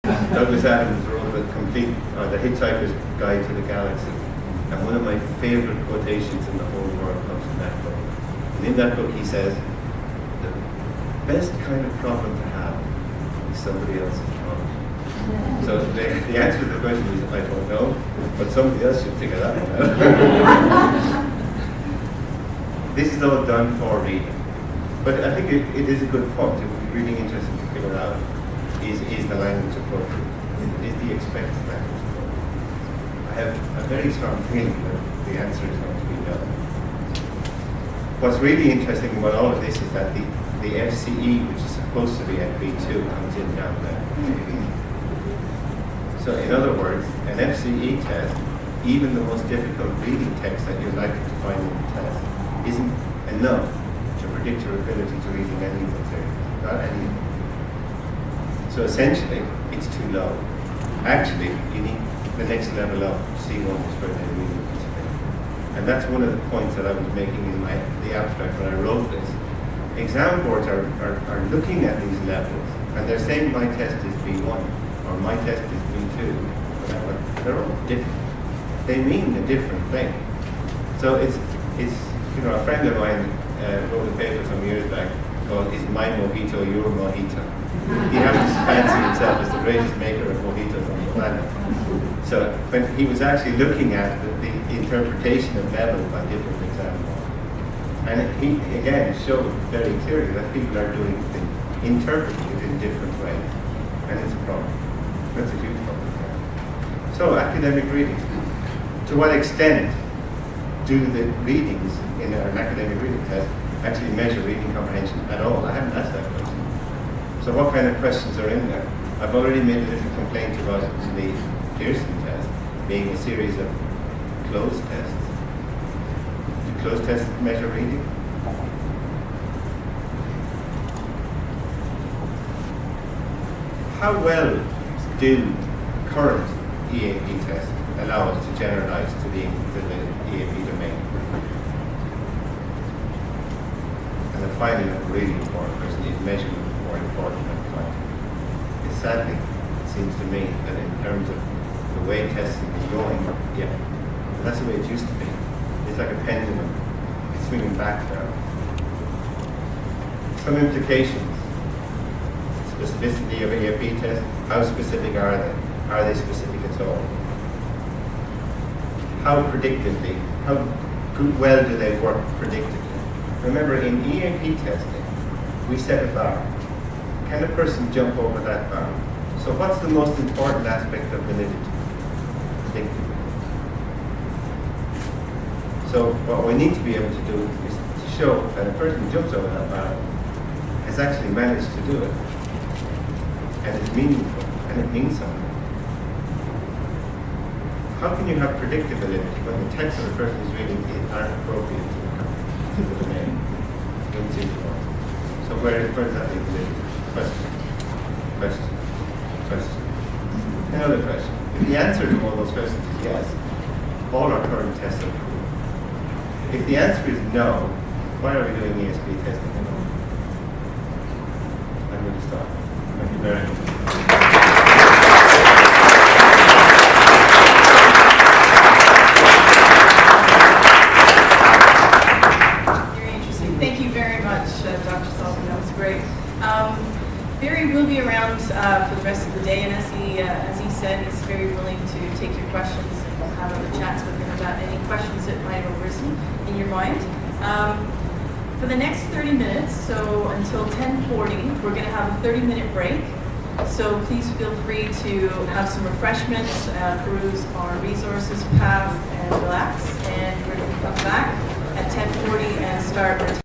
Douglas Adams wrote the Hitchhiker's Guide to the Galaxy, and one of my favorite quotations in the whole world comes from that book. And in that book he says, the best kind of problem to have is somebody else's problem. So the answer to the question is, I don't know, but somebody else should figure that one out. This is all done for reading. But I think it is a good point. It would be really interesting to figure out, is the language appropriate? Is the expected language appropriate? I have a very strong feeling that the answer is going to be no. What's really interesting about all of this is that the FCE, which is supposed to be at B2, comes in down there. So in other words, an FCE test, even the most difficult reading text that you're likely to find in the test, isn't enough to predict your ability to read in any material, not any. So essentially, it's too low. Actually, you need the next level up, C1 is where they really need to be. And that's one of the points that I was making in the abstract when I wrote this. Exam boards are looking at these levels, and they're saying my test is B1, or my test is B2, whatever. They're all different. They mean a different thing. So it's a friend of mine wrote a paper some years back called "Is My Mojito Your Mojito?" He happens to fancy himself as the greatest maker of mojitos on the planet. So when he was actually looking at the interpretation of levels by different exam boards, and he again showed very clearly that people are interpreting it in different ways, and it's a problem. That's a huge problem. So academic reading. To what extent do the readings in an academic reading test actually measure reading comprehension at all? I haven't asked that question. So what kind of questions are in there? I've already made a little complaint about the Pearson test being a series of closed tests. Do closed tests measure reading? How well do current EAP tests allow us to generalize to the EAP domain? And then finally, a really important question, is measurement more important than content? Because sadly, it seems to me that in terms of the way testing is going, and that's the way it used to be. It's like a pendulum. It's swinging back now. Some implications. Specificity of EAP tests. How specific are they? Are they specific at all? How predictively, well do they work predictively? Remember, in EAP testing, we set a bar. Can a person jump over that bar? So what's the most important aspect of validity? Predictability. So what we need to be able to do is to show that a person who jumps over that bar has actually managed to do it. And it's meaningful, and it means something. How can you have predictability when the text of the person is reading aren't appropriate to the domain? So where does that leave validity? Question. Another question. If the answer to all those questions is yes, all our current tests are true. If the answer is no, why are we doing ESP testing at all? I'm going to stop. Thank you very much. Barry will be around for the rest of the day, and as he said, he's very willing to take your questions, and we'll have other chats with him about any questions that might have arisen in your mind. For the next 30 minutes, so until 10:40, we're going to have a 30-minute break. So please feel free to have some refreshments, peruse our resources path, and relax. And we're going to come back at 10:40 and start our